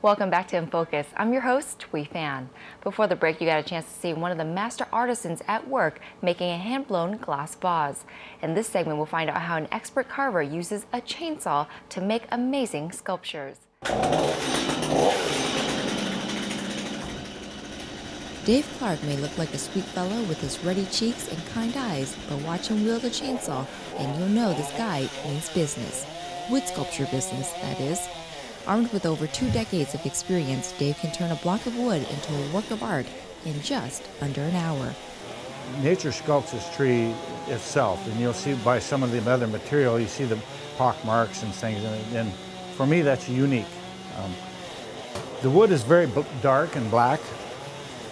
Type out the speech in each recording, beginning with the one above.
Welcome back to Infocus. I'm your host, Wee Fan. Before the break, you got a chance to see one of the master artisans at work making a hand-blown glass vase. In this segment, we'll find out how an expert carver uses a chainsaw to make amazing sculptures. Dave Clark may look like a sweet fellow with his ruddy cheeks and kind eyes, but watch him wield a chainsaw and you'll know this guy means business. Wood sculpture business, that is. Armed with over 2 decades of experience, Dave can turn a block of wood into a work of art in just under an hour. Nature sculpts this tree itself, and you'll see by some of the other material, you see the pock marks and things, and for me that's unique. The wood is very dark and black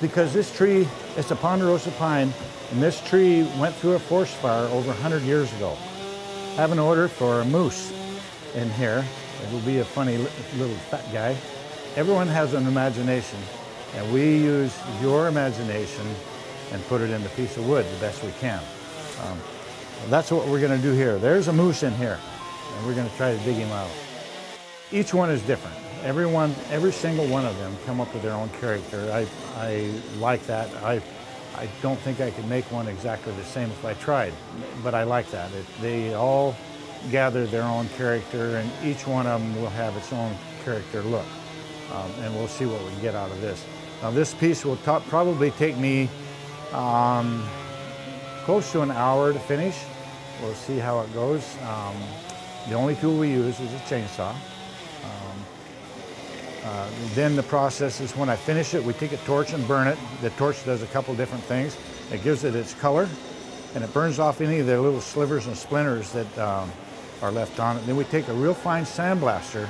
because this tree, it's a ponderosa pine, and this tree went through a forest fire over 100 years ago. I have an order for a moose in here. It will be a funny little fat guy. Everyone has an imagination, and we use your imagination and put it in the piece of wood the best we can. That's what we're going to do here. There's a moose in here, and we're going to try to dig him out. Each one is different. Every single one of them come up with their own character. I like that. I don't think I could make one exactly the same if I tried, but I like that. They all gather their own character, and each one of them will have its own character look. And we'll see what we can get out of this. Now this piece will probably take me close to an hour to finish. We'll see how it goes. The only tool we use is a chainsaw. Then the process is when I finish it, we take a torch and burn it. The torch does a couple different things. It gives it its color, and it burns off any of the little slivers and splinters that are left on it. Then we take a real fine sandblaster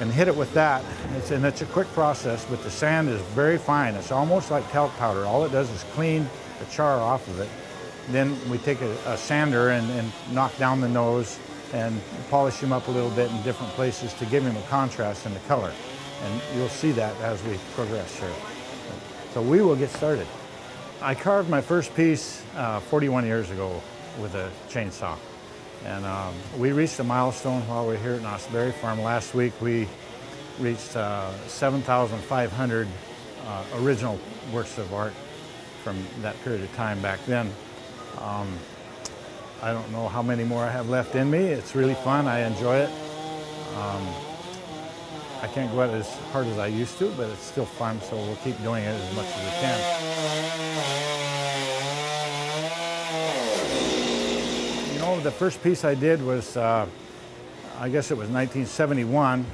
and hit it with that. And it's a quick process, but the sand is very fine. It's almost like talc powder. All it does is clean the char off of it. Then we take a sander and knock down the nose and polish him up a little bit in different places to give him a contrast in the color. And you'll see that as we progress here. So we will get started. I carved my first piece 41 years ago with a chainsaw. And we reached a milestone while we were here at Knott's Farm. Last week we reached 7,500 original works of art from that period of time back then. I don't know how many more I have left in me. It's really fun. I enjoy it. I can't go at it as hard as I used to, but it's still fun, so we'll keep doing it as much as we can. You know, the first piece I did was, I guess it was 1971,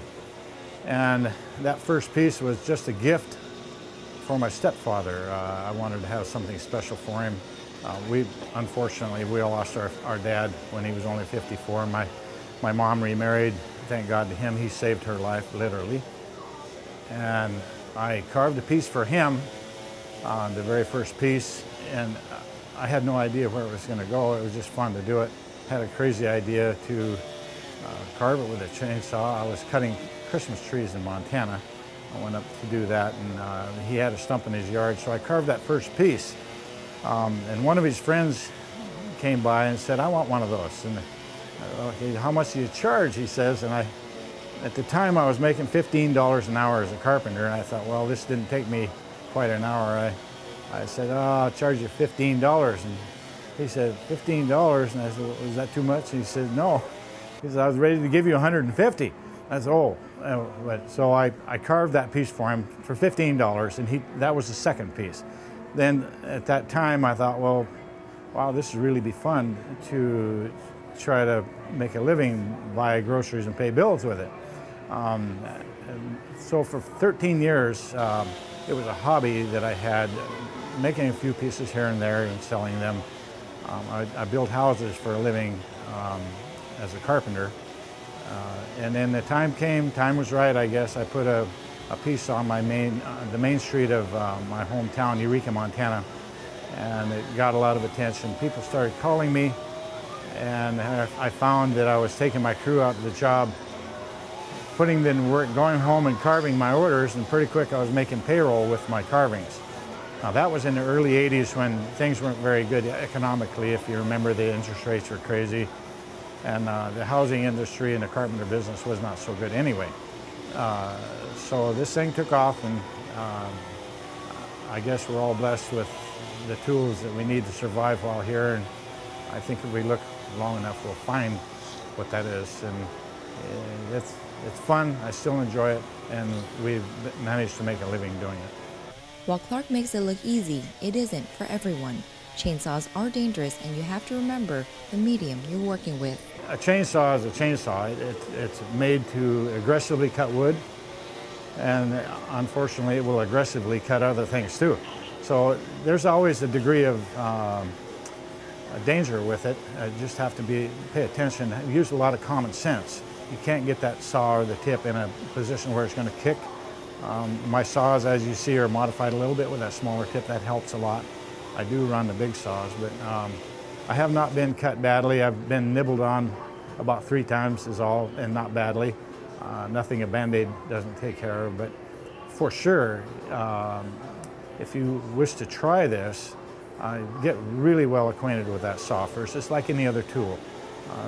and that first piece was just a gift for my stepfather. I wanted to have something special for him. Unfortunately, we lost our dad when he was only 54. My mom remarried. Thank God to him, he saved her life, literally. And I carved a piece for him, the very first piece, and I had no idea where it was going to go. It was just fun to do it. Had a crazy idea to carve it with a chainsaw. I was cutting Christmas trees in Montana. I went up to do that, and he had a stump in his yard, so I carved that first piece. And one of his friends came by and said, "I want one of those." And okay, how much do you charge? He says, and at the time I was making $15 an hour as a carpenter, and I thought, well, this didn't take me quite an hour. I said, "Oh, I'll charge you $15. And he said, $15? And I said, well, is that too much? And he said, no. He said, I was ready to give you $150. I said, oh. So I carved that piece for him for $15, and that was the second piece. Then at that time I thought, well, wow, this would really be fun to try to make a living, buy groceries and pay bills with it. So for 13 years, it was a hobby that I had, making a few pieces here and there and selling them. I built houses for a living as a carpenter. And then the time came, time was right, I guess. I put a piece on the main street of my hometown, Eureka, Montana, and it got a lot of attention. People started calling me, and I found that I was taking my crew out to the job, putting them to work, going home and carving my orders, and pretty quick I was making payroll with my carvings. Now that was in the early 80s when things weren't very good economically. If you remember, the interest rates were crazy, and the housing industry and the carpenter business was not so good anyway. So this thing took off, and I guess we're all blessed with the tools that we need to survive while here, and I think if we look long enough we'll find what that is, and it's fun. I still enjoy it, and we've managed to make a living doing it. While Clark makes it look easy, it isn't for everyone. Chainsaws are dangerous, and you have to remember the medium you're working with. A chainsaw is a chainsaw. It's made to aggressively cut wood, and unfortunately it will aggressively cut other things too. So there's always a degree of danger with it. Just have to pay attention. Use a lot of common sense. You can't get that saw or the tip in a position where it's going to kick. My saws, as you see, are modified a little bit with that smaller tip. That helps a lot. I do run the big saws, but I have not been cut badly. I've been nibbled on about 3 times is all, and not badly. Nothing a Band-Aid doesn't take care of, but for sure, if you wish to try this, get really well acquainted with that saw first. It's like any other tool.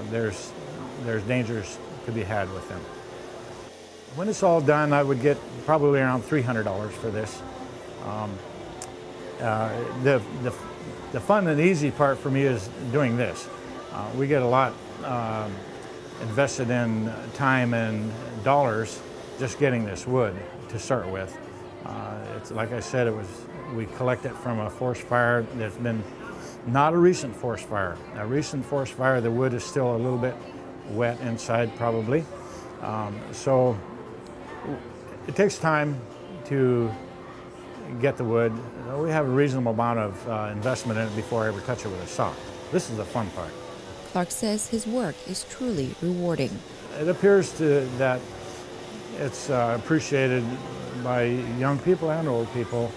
There's dangers to be had with them. When it's all done, I would get probably around $300 for this. The fun and easy part for me is doing this. We get a lot invested in time and dollars just getting this wood to start with. It's like I said, we collect it from a forest fire that's been not a recent forest fire. A recent forest fire, the wood is still a little bit wet inside probably. So it takes time to get the wood. We have a reasonable amount of investment in it before I ever touch it with a saw. This is the fun part. Clark says his work is truly rewarding. It appears that it's appreciated by young people and old people,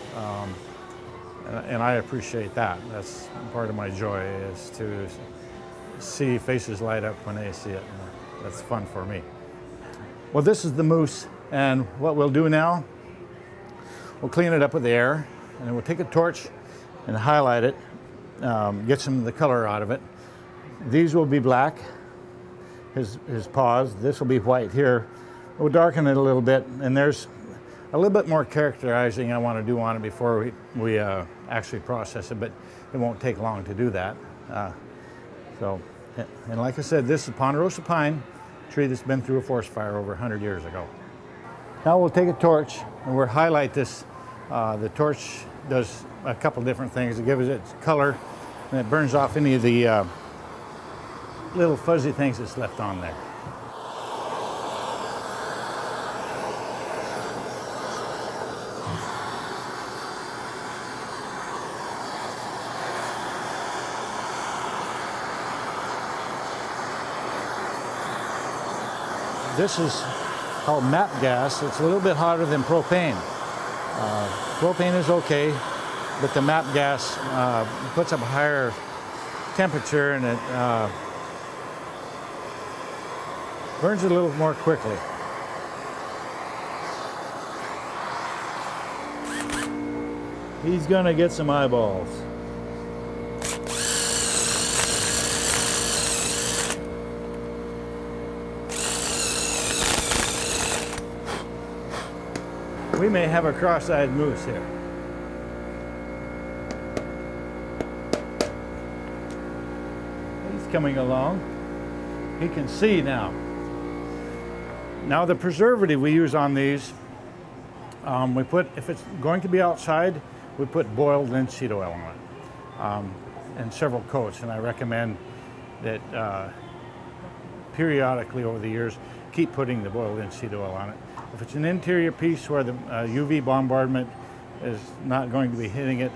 and I appreciate that. That's part of my joy, is to see faces light up when they see it. That's fun for me. Well, this is the moose, and what we'll do now, we'll clean it up with the air, and then we'll take a torch and highlight it, get some of the color out of it. These will be black, his paws. This will be white here. We'll darken it a little bit, and there's a little bit more characterizing I want to do on it before we actually process it, but it won't take long to do that. And like I said, this is ponderosa pine, a tree that's been through a forest fire over 100 years ago. Now we'll take a torch and we'll highlight this. The torch does a couple different things. It gives it color, and it burns off any of the little fuzzy things that's left on there. This is called MAP gas. It's a little bit hotter than propane. Propane is okay, but the MAP gas puts up a higher temperature, and it burns it a little more quickly. He's gonna get some eyeballs. We may have a cross-eyed moose here. He's coming along. He can see now. Now the preservative we use on these, if it's going to be outside, we put boiled linseed oil on it, and several coats, and I recommend that periodically over the years, keep putting the boiled linseed oil on it. If it's an interior piece where the UV bombardment is not going to be hitting it,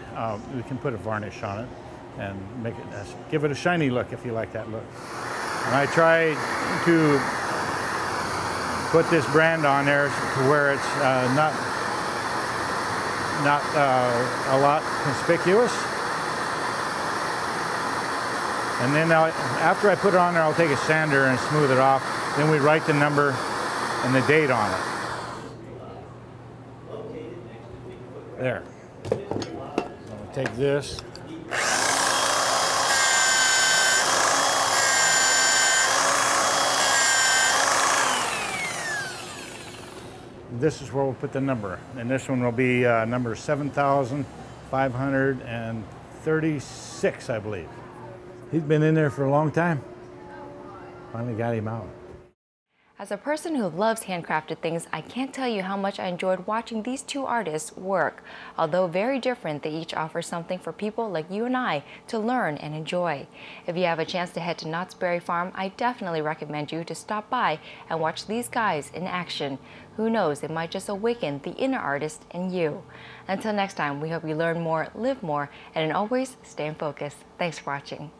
we can put a varnish on it and make it give it a shiny look if you like that look. And I try to put this brand on there to where it's not a lot conspicuous. And then after I put it on there, I'll take a sander and smooth it off. Then we write the number and the date on it. There. I'll take this. this is where we'll put the number. And this one will be number 7,536, I believe. He's been in there for a long time. Finally got him out. As a person who loves handcrafted things, I can't tell you how much I enjoyed watching these two artists work. Although very different, they each offer something for people like you and I to learn and enjoy. If you have a chance to head to Knott's Berry Farm, I definitely recommend you to stop by and watch these guys in action. Who knows, it might just awaken the inner artist in you. Until next time, we hope you learn more, live more, and always stay in focus. Thanks for watching.